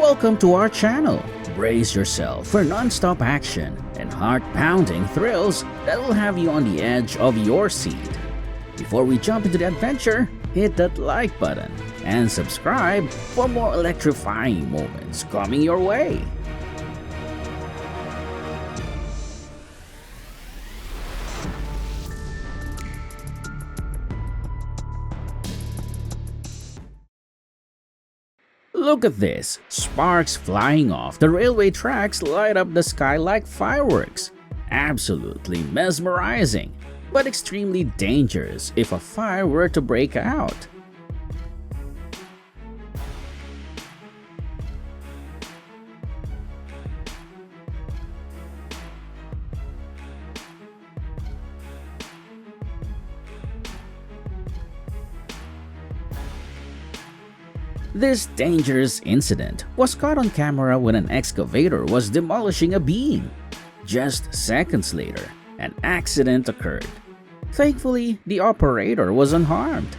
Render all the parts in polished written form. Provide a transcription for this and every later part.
Welcome to our channel. Brace yourself for non-stop action and heart-pounding thrills that will have you on the edge of your seat. Before we jump into the adventure, hit that like button and subscribe for more electrifying moments coming your way. Look at this! Sparks flying off the railway tracks light up the sky like fireworks. Absolutely mesmerizing, but extremely dangerous if a fire were to break out. This dangerous incident was caught on camera when an excavator was demolishing a beam. Just seconds later, an accident occurred. Thankfully, the operator was unharmed.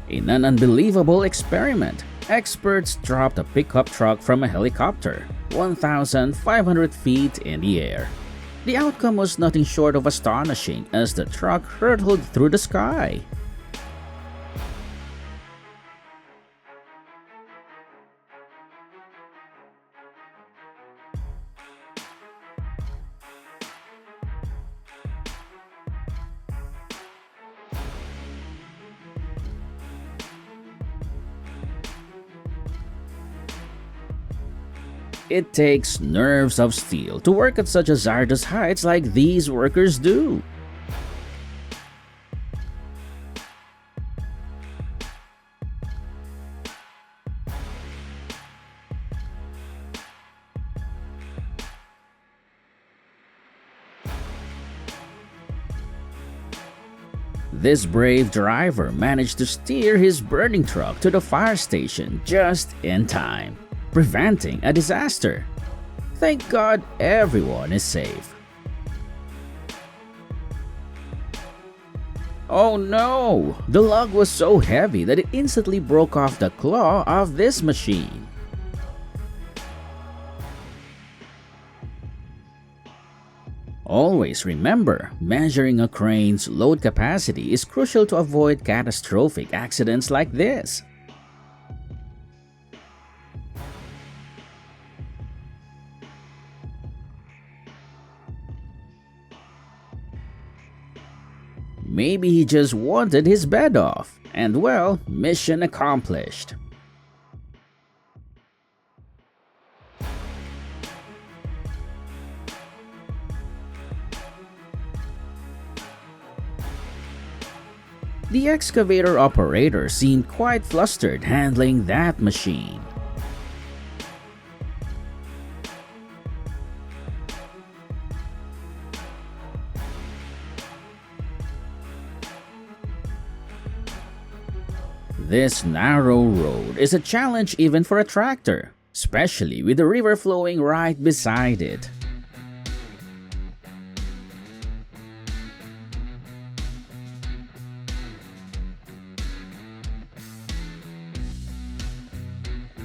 In an unbelievable experiment, experts dropped a pickup truck from a helicopter 1,500 feet in the air. The outcome was nothing short of astonishing as the truck hurtled through the sky. It takes nerves of steel to work at such hazardous heights like these workers do. This brave driver managed to steer his burning truck to the fire station just in time, preventing a disaster. Thank God everyone is safe. Oh no! The lug was so heavy that it instantly broke off the claw of this machine. Always remember, measuring a crane's load capacity is crucial to avoid catastrophic accidents like this. Maybe he just wanted his bed off, and well, mission accomplished. The excavator operator seemed quite flustered handling that machine. This narrow road is a challenge even for a tractor, especially with the river flowing right beside it.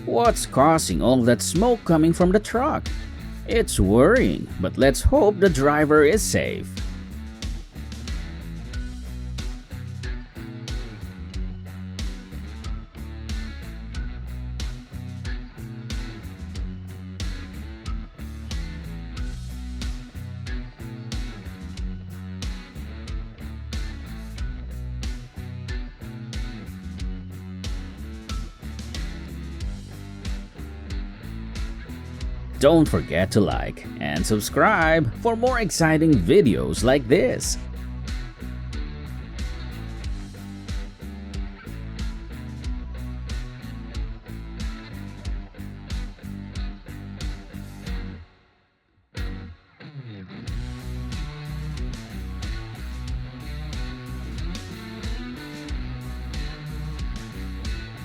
What's causing all that smoke coming from the truck? It's worrying, but let's hope the driver is safe. Don't forget to like and subscribe for more exciting videos like this.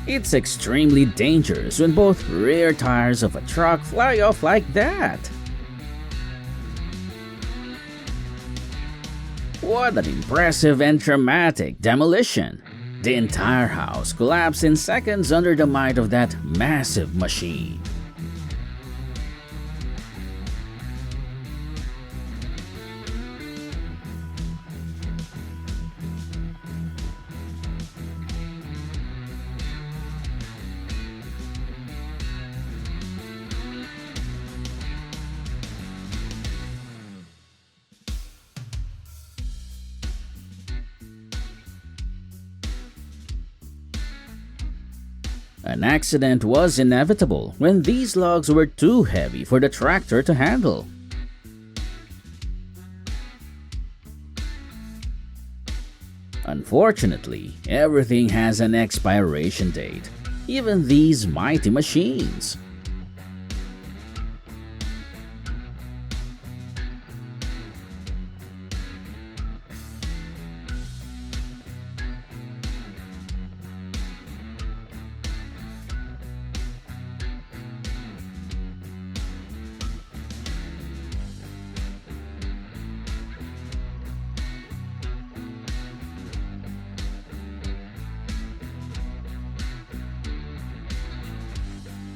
It's extremely dangerous when both rear tires of a truck fly off like that. What an impressive and dramatic demolition! The entire house collapsed in seconds under the might of that massive machine. An accident was inevitable when these logs were too heavy for the tractor to handle. Unfortunately, everything has an expiration date, even these mighty machines.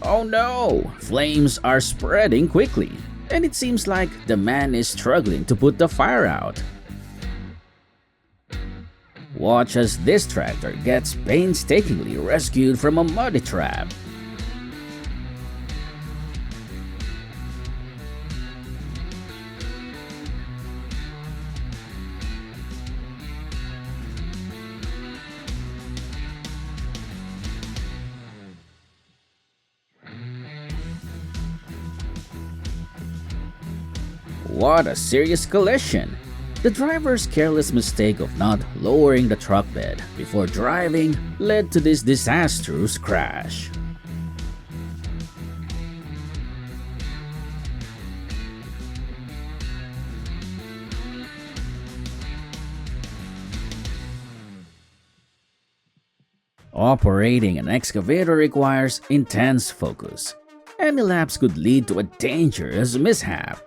Oh no! Flames are spreading quickly, and it seems like the man is struggling to put the fire out. Watch as this tractor gets painstakingly rescued from a muddy trap. What a serious collision! The driver's careless mistake of not lowering the truck bed before driving led to this disastrous crash. Operating an excavator requires intense focus. Any lapse could lead to a dangerous mishap.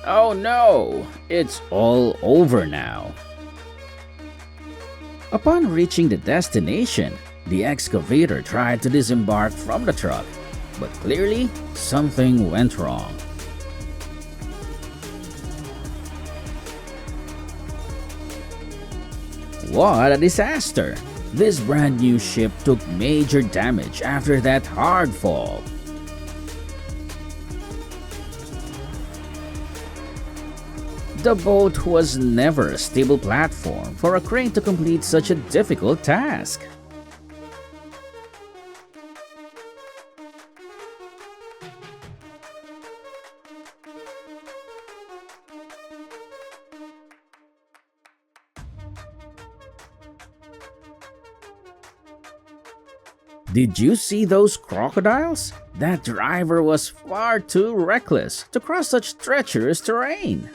Oh no! It's all over now. Upon reaching the destination, the excavator tried to disembark from the truck, but clearly something went wrong. What a disaster! This brand new ship took major damage after that hard fall. The boat was never a stable platform for a crane to complete such a difficult task. Did you see those crocodiles? That driver was far too reckless to cross such treacherous terrain.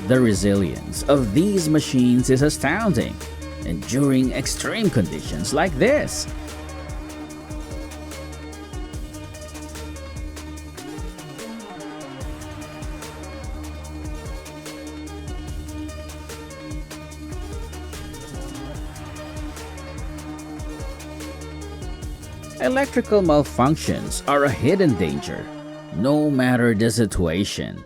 The resilience of these machines is astounding, enduring extreme conditions like this. Electrical malfunctions are a hidden danger, no matter the situation.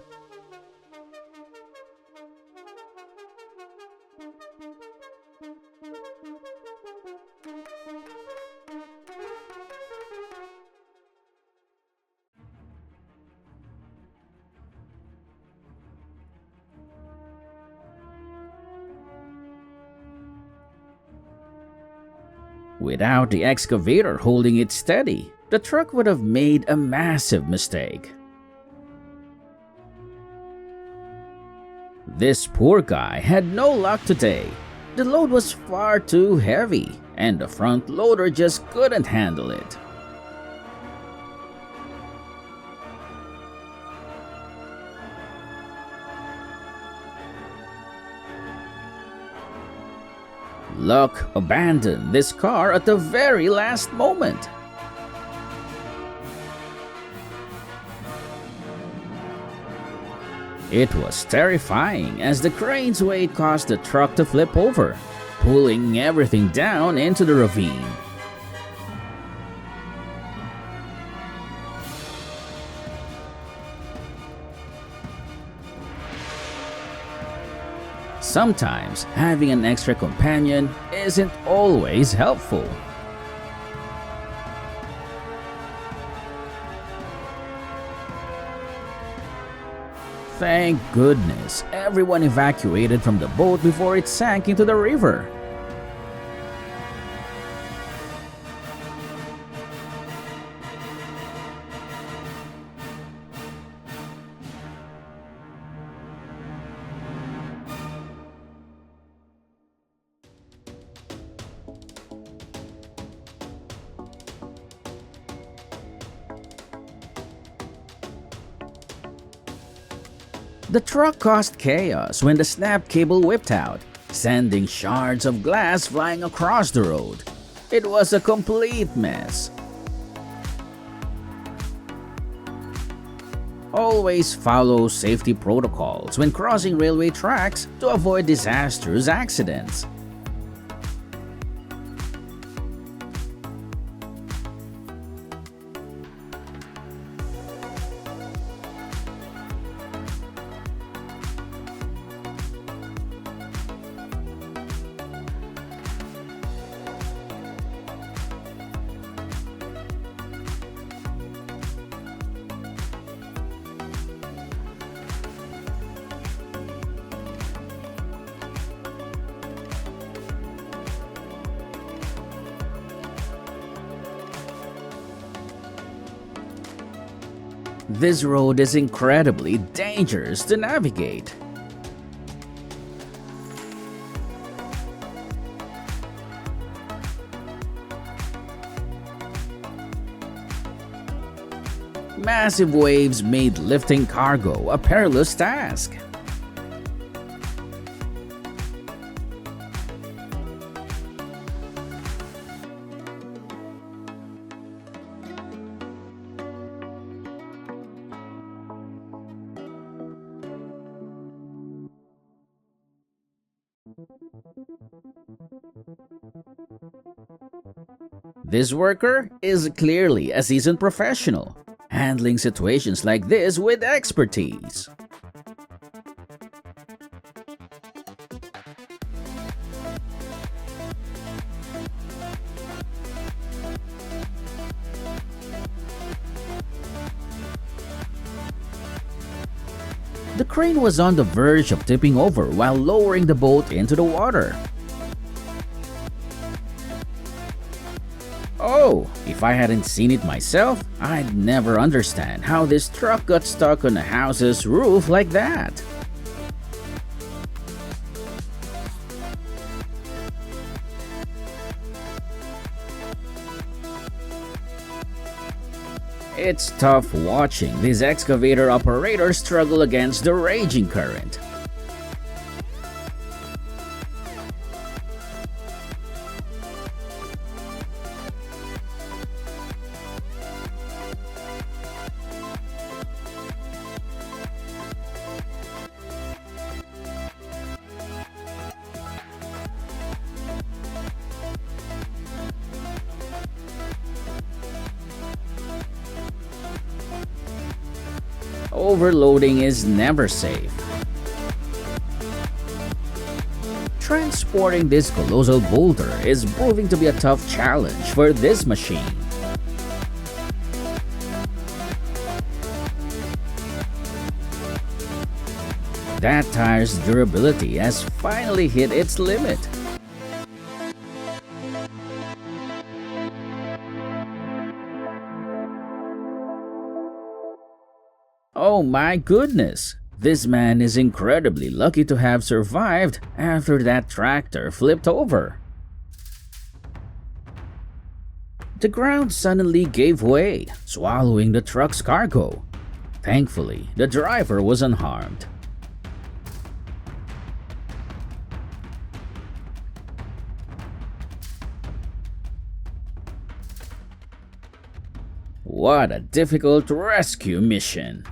Without the excavator holding it steady, the truck would have made a massive mistake. This poor guy had no luck today. The load was far too heavy, and the front loader just couldn't handle it. Luck abandoned this car at the very last moment. It was terrifying as the crane's weight caused the truck to flip over, pulling everything down into the ravine. Sometimes having an extra companion isn't always helpful. Thank goodness everyone evacuated from the boat before it sank into the river. The truck caused chaos when the snap cable whipped out, sending shards of glass flying across the road. It was a complete mess. Always follow safety protocols when crossing railway tracks to avoid disastrous accidents. This road is incredibly dangerous to navigate. Massive waves made lifting cargo a perilous task. This worker is clearly a seasoned professional, handling situations like this with expertise. The crane was on the verge of tipping over while lowering the boat into the water. Oh, if I hadn't seen it myself, I'd never understand how this truck got stuck on a house's roof like that. It's tough watching these excavator operators struggle against the raging current. Overloading is never safe. Transporting this colossal boulder is proving to be a tough challenge for this machine. That tire's durability has finally hit its limit. Oh my goodness! This man is incredibly lucky to have survived after that tractor flipped over. The ground suddenly gave way, swallowing the truck's cargo. Thankfully, the driver was unharmed. What a difficult rescue mission!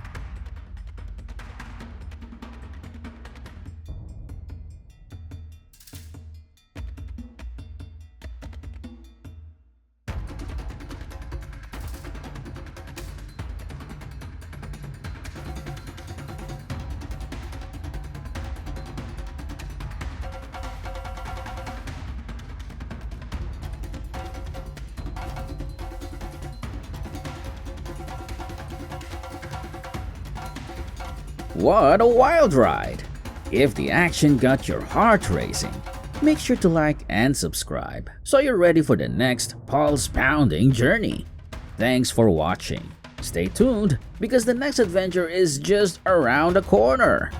What a wild ride! If the action got your heart racing, make sure to like and subscribe so you're ready for the next pulse-pounding journey. Thanks for watching. Stay tuned because the next adventure is just around the corner.